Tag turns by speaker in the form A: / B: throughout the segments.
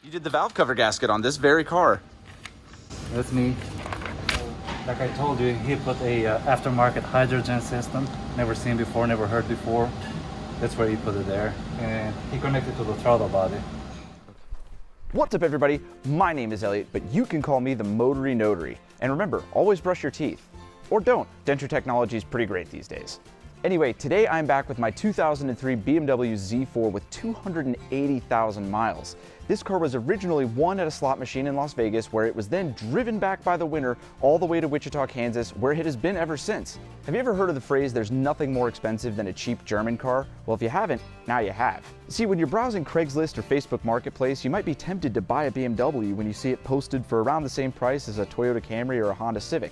A: You did the valve cover gasket on this very car.
B: That's me. Like I told you, he put a aftermarket hydrogen system. Never seen before, never heard before. That's where he put it there. And he connected to the throttle body.
A: What's up, everybody? My name is Elliott, but you can call me the Motory Notary. And remember, always brush your teeth. Or don't. Denture technology is pretty great these days. Anyway, today I'm back with my 2003 BMW Z4 with 280,000 miles. This car was originally won at a slot machine in Las Vegas, where it was then driven back by the winner all the way to Wichita, Kansas, where it has been ever since. Have you ever heard of the phrase, there's nothing more expensive than a cheap German car? Well, if you haven't, now you have. See, when you're browsing Craigslist or Facebook Marketplace, you might be tempted to buy a BMW when you see it posted for around the same price as a Toyota Camry or a Honda Civic.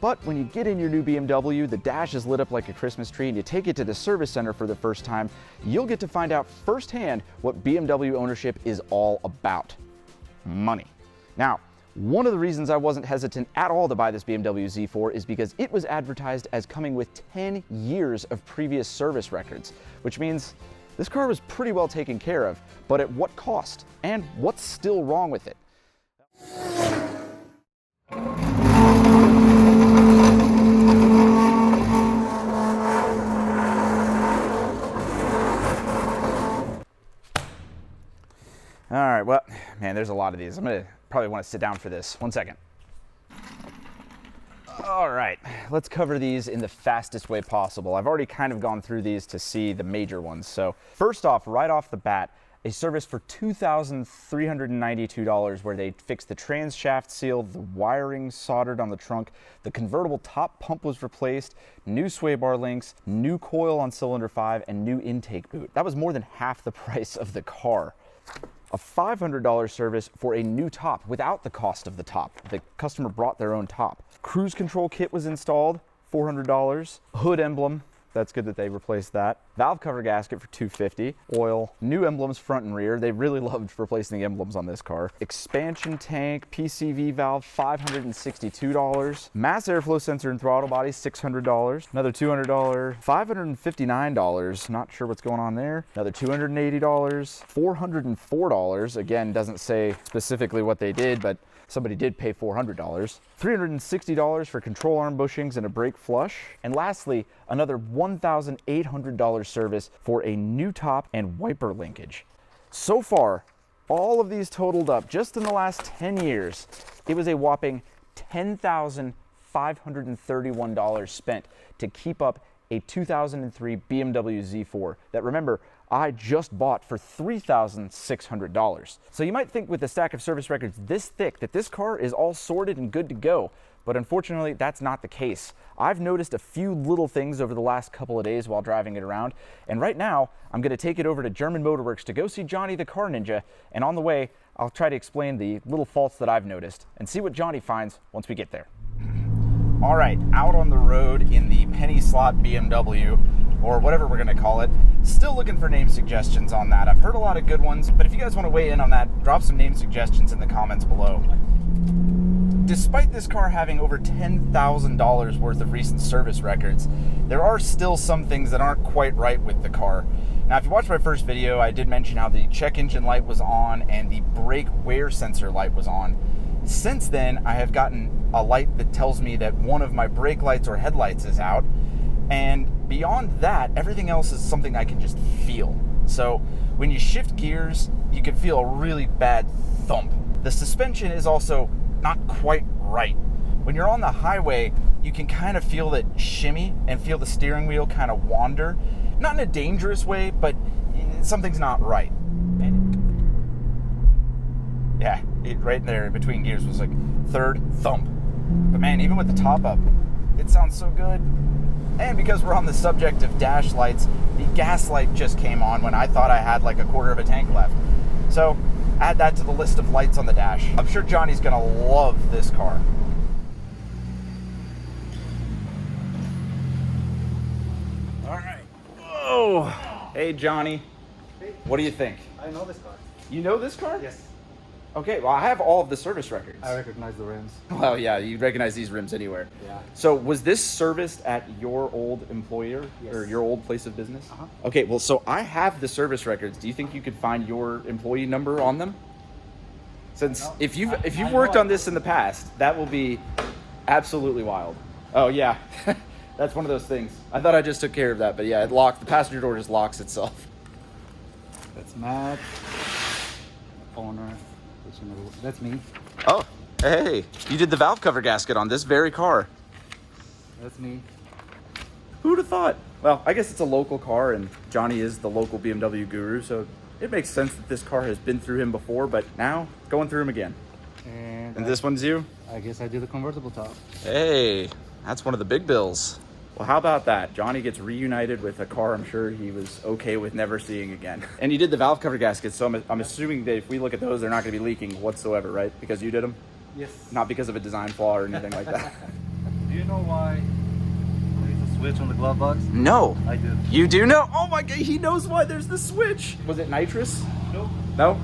A: But when you get in your new BMW, the dash is lit up like a Christmas tree, and you take it to the service center for the first time, you'll get to find out firsthand what BMW ownership is all about. Money. Now, one of the reasons I wasn't hesitant at all to buy this BMW Z4 is because it was advertised as coming with 10 years of previous service records, which means this car was pretty well taken care of, but at what cost? And what's still wrong with it? All right, well, man, there's a lot of these. I'm gonna probably want to sit down for this. 1 second. All right, let's cover these in the fastest way possible. I've already kind of gone through these to see the major ones. So first off, right off the bat, a service for $2,392 where they fixed the trans shaft seal, the wiring soldered on the trunk, the convertible top pump was replaced, new sway bar links, new coil on cylinder 5, and new intake boot. That was more than half the price of the car. A $500 service for a new top without the cost of the top. The customer brought their own top. Cruise control kit was installed, $400. Hood emblem, that's good that they replaced that. Valve cover gasket for $250. Oil, new emblems front and rear. They really loved replacing the emblems on this car. Expansion tank, PCV valve, $562. Mass airflow sensor and throttle body, $600. Another $200. $559. Not sure what's going on there. Another $280. $404. Again, doesn't say specifically what they did, but somebody did pay $400. $360 for control arm bushings and a brake flush. And lastly, another $1,800 service for a new top and wiper linkage. So far, all of these totaled up just in the last 10 years, it was a whopping $10,531 spent to keep up a 2003 BMW Z4 that, remember, I just bought for $3,600. So you might think with a stack of service records this thick that this car is all sorted and good to go, but unfortunately that's not the case. I've noticed a few little things over the last couple of days while driving it around, and right now I'm gonna take it over to German Motor Works to go see Johnny the Car Ninja, and on the way I'll try to explain the little faults that I've noticed and see what Johnny finds once we get there. All right, out on the road in the penny slot BMW, or whatever we're gonna call it. Still looking for name suggestions on that. I've heard a lot of good ones, but if you guys wanna weigh in on that, drop some name suggestions in the comments below. Despite this car having over $10,000 worth of recent service records, there are still some things that aren't quite right with the car. Now, if you watched my first video, I did mention how the check engine light was on and the brake wear sensor light was on. Since then, I have gotten a light that tells me that one of my brake lights or headlights is out. And beyond that, everything else is something I can just feel. So when you shift gears, you can feel a really bad thump. The suspension is also not quite right. When you're on the highway, you can kind of feel it shimmy and feel the steering wheel kind of wander. Not in a dangerous way, but something's not right. Yeah, right there in between gears was like third thump. But man, even with the top up, it sounds so good. And because we're on the subject of dash lights, the gas light just came on when I thought I had like a quarter of a tank left. So add that to the list of lights on the dash. I'm sure Johnny's gonna love this car. All right. Whoa. Hey, Johnny.
B: Hey.
A: What do you think?
B: I know this car.
A: You know this car?
B: Yes.
A: Okay, well, I have all of the service records.
B: I recognize the rims.
A: Well, yeah, you recognize these rims anywhere.
B: Yeah.
A: So was this serviced at your old employer?
B: Yes.
A: Or your old place of business?
B: Uh-huh.
A: Okay, well, so I have the service records. Do you think you could find your employee number on them? Since if you've worked on this in the past, that will be absolutely wild. Oh yeah, that's one of those things. I thought I just took care of that, but yeah, it locked. The passenger door just locks itself.
B: That's Matt, owner. That's me.
A: Oh, hey, you did the valve cover gasket on this very car.
B: That's me.
A: Who'd have thought? Well, I guess it's a local car, and Johnny is the local BMW guru, so it makes sense that this car has been through him before, but now going through him again. And this one's you?
B: I guess I did the convertible top.
A: Hey, that's one of the big bills. Well, how about that? Johnny gets reunited with a car I'm sure he was okay with never seeing again. And you did the valve cover gaskets, so I'm assuming that if we look at those, they're not going to be leaking whatsoever, right? Because you did them?
B: Yes.
A: Not because of a design flaw or anything like that.
B: Do you know why there's a switch on the glove box?
A: No.
B: I did.
A: You do know? Oh my God, he knows why there's the switch. Was it nitrous?
B: Nope.
A: No?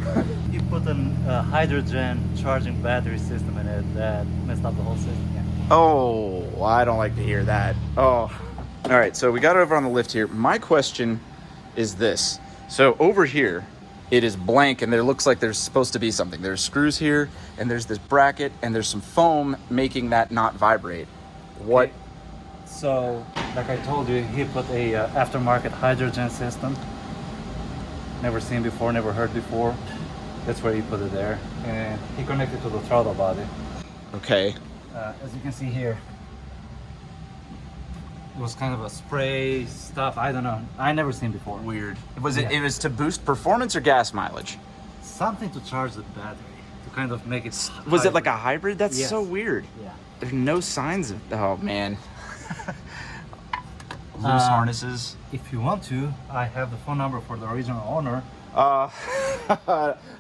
B: He put a hydrogen charging battery system in it that messed up the whole system. Yeah.
A: Oh, I don't like to hear that. Oh. All right, so we got over on the lift here. My question is this. So over here, it is blank and there looks like there's supposed to be something. There's screws here and there's this bracket and there's some foam making that not vibrate. What?
B: Okay. So, like I told you, he put a aftermarket hydrogen system. Never seen before, never heard before. That's where he put it there. And he connected to the throttle body.
A: Okay.
B: As you can see here, it was kind of a spray stuff. I don't know. I never seen before.
A: Weird. Was it?
B: Yeah.
A: It was to boost performance or gas mileage?
B: Something to charge the battery to kind of make it.
A: Was it like a hybrid? That's
B: Yes.
A: so weird.
B: Yeah.
A: There's no signs of. Oh man. Loose harnesses.
B: If you want to, I have the phone number for the original owner.
A: I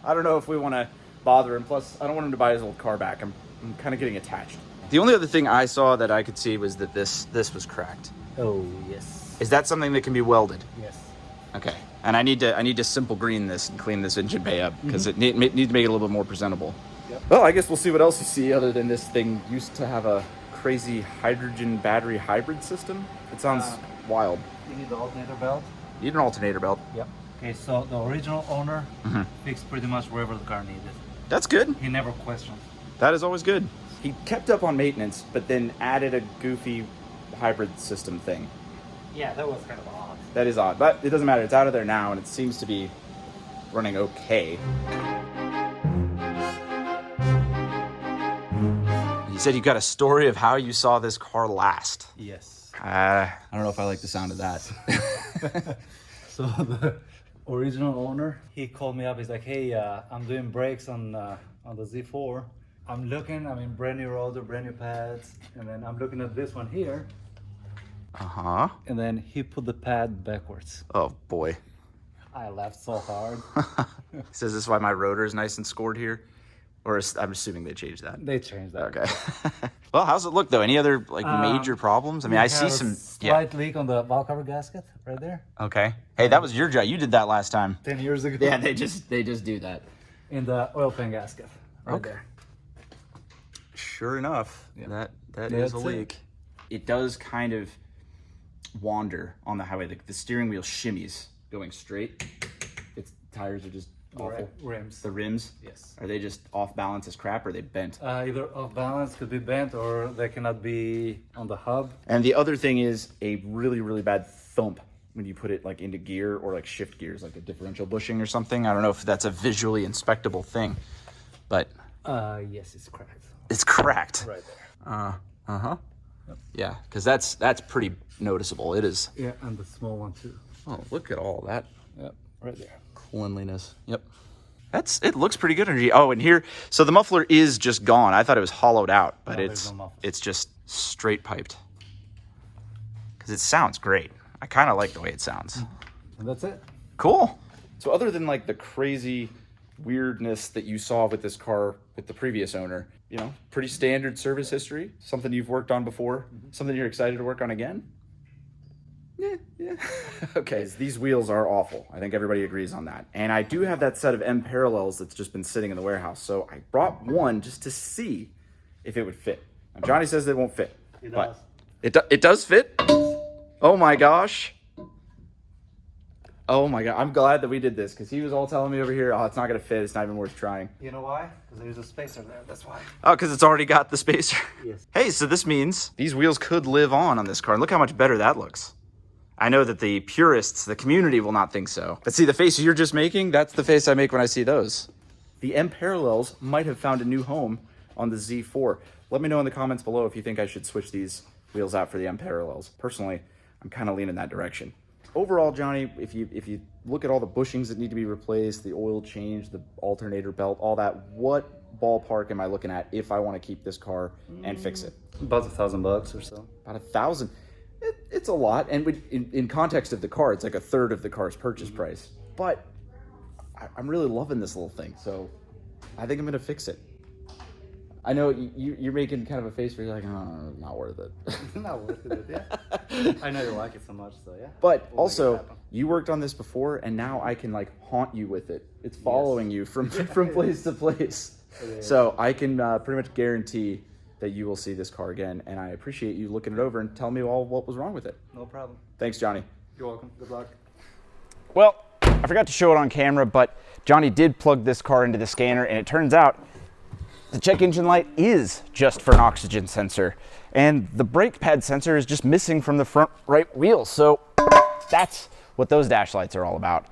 A: don't know if we want to bother him. Plus, I don't want him to buy his old car back. I'm kind of getting attached. The only other thing I saw that I could see was that this was cracked.
B: Oh yes.
A: Is that something that can be welded?
B: Yes.
A: Okay. And I need to simple green this and clean this engine bay up because it needs to make it a little bit more presentable.
B: Yep.
A: Well, I guess we'll see what else you see other than this thing used to have a crazy hydrogen battery hybrid system. It sounds wild.
B: You need the alternator belt.
A: Need an alternator belt.
B: Yep. Okay, so the original owner fixed pretty much wherever the car needed.
A: That's good.
B: He never questioned.
A: That is always good. He kept up on maintenance, but then added a goofy hybrid system thing.
B: Yeah, that was kind of odd.
A: That is odd, but it doesn't matter. It's out of there now, and it seems to be running okay. You said you got a story of how you saw this car last.
B: Yes.
A: I don't know if I like the sound of that.
B: So the original owner, he called me up. He's like, "Hey, I'm doing brakes on the Z4. I'm looking. I mean, brand new rotor, brand new pads, and then I'm looking at this one here."
A: Uh-huh.
B: And then he put the pad backwards.
A: Oh, boy.
B: I laughed so hard.
A: Says this is why my rotor is nice and scored here? Or I'm assuming they changed that.
B: They changed that.
A: Okay. Well, how's it look, though? Any other, major problems? I mean, I see some...
B: Slight leak on the valve cover gasket right there.
A: Okay. Hey, that was your job. You did that last time.
B: 10 years ago.
A: Yeah, they just do that.
B: In the oil pan gasket. Right
A: Okay.
B: there.
A: Sure enough,
B: Yeah.
A: that is a
B: That's
A: leak. It does kind of wander on the highway. The steering wheel shimmies going straight. Its tires are just awful.
B: Rims.
A: The rims?
B: Yes.
A: Are they just off balance as crap or are they bent?
B: Either off balance, could be bent, or they cannot be on the hub.
A: And the other thing is a really, really bad thump when you put it like into gear or like shift gears, like a differential bushing or something. I don't know if that's a visually inspectable thing, but
B: Yes, it's cracked.
A: it's cracked.
B: Right there.
A: Uh-huh. Yeah, because that's pretty noticeable. It is.
B: Yeah, and the small one too.
A: Oh, look at all that
B: Yep, right there.
A: cleanliness. Yep. It looks pretty good energy. Oh, and here, so the muffler is just gone. I thought it was hollowed out, but
B: No, there's no muffler.
A: it's just straight piped. Because it sounds great. I kind of like the way it sounds.
B: And that's it.
A: Cool. So other than like the crazy weirdness that you saw with this car with the previous owner, pretty standard service history, something you've worked on before, something you're excited to work on again? Yeah. Okay, these wheels are awful. I think everybody agrees on that. And I do have that set of M parallels that's just been sitting in the warehouse. So I brought one just to see if it would fit. Now, Johnny says it won't fit.
B: It
A: but
B: does.
A: It does fit? Oh my gosh. Oh my God, I'm glad that we did this because he was all telling me over here, oh, it's not gonna fit, it's not even worth trying.
B: You know why? Because there's a spacer there, that's why.
A: Oh, because it's already got the spacer?
B: Yes.
A: Hey, so this means these wheels could live on this car. And look how much better that looks. I know that the purists, the community will not think so. But see, the face you're just making, that's the face I make when I see those. The M parallels might have found a new home on the Z4. Let me know in the comments below if you think I should switch these wheels out for the M parallels. Personally, I'm kind of leaning that direction. Overall, Johnny, if you look at all the bushings that need to be replaced, the oil change, the alternator belt, all that, what ballpark am I looking at if I want to keep this car and fix it?
B: About $1,000 or so.
A: About $1,000. It's a lot, and in context of the car, it's like a third of the car's purchase price. But I'm really loving this little thing, so I think I'm gonna fix it. I know you're making kind of a face where you're like, oh, not worth it.
B: Not worth it, yeah. I know you like it so much, so yeah.
A: But also, you worked on this before, and now I can like haunt you with it. It's following you from place to place. So I can pretty much guarantee that you will see this car again, and I appreciate you looking it over and telling me all what was wrong with it.
B: No problem.
A: Thanks, Johnny.
B: You're welcome. Good luck.
A: Well, I forgot to show it on camera, but Johnny did plug this car into the scanner, and it turns out the check engine light is just for an oxygen sensor, and the brake pad sensor is just missing from the front right wheel. So that's what those dash lights are all about.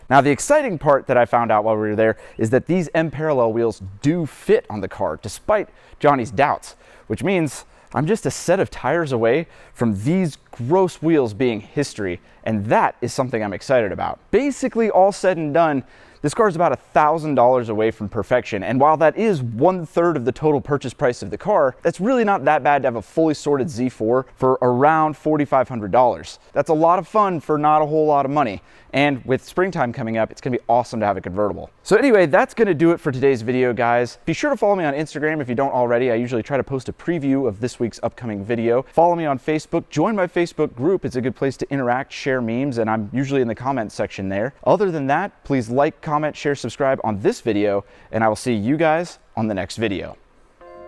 A: Now, the exciting part that I found out while we were there is that these M parallel wheels do fit on the car, despite Johnny's doubts, which means I'm just a set of tires away from these gross wheels being history, and that is something I'm excited about. Basically, all said and done, this car is about $1,000 away from perfection, and while that is 1/3 of the total purchase price of the car, that's really not that bad to have a fully sorted Z4 for around $4,500. That's a lot of fun for not a whole lot of money, and with springtime coming up, it's gonna be awesome to have a convertible. So anyway, that's gonna do it for today's video, guys. Be sure to follow me on Instagram if you don't already. I usually try to post a preview of this week's upcoming video. Follow me on Facebook. Join my Facebook group. It's a good place to interact, share memes, and I'm usually in the comments section there. Other than that, please like, comment, share, subscribe on this video, and I will see you guys on the next video.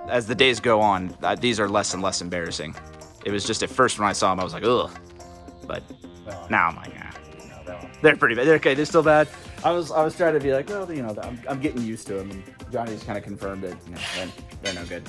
A: As the days go on, these are less and less embarrassing. It was just at first when I saw them, I was like, ugh. But now I'm like, they're pretty bad. They're okay. They're still bad. I was trying to be like, well, you know, I'm getting used to them, and Johnny's kind of confirmed it. You know, they're no good.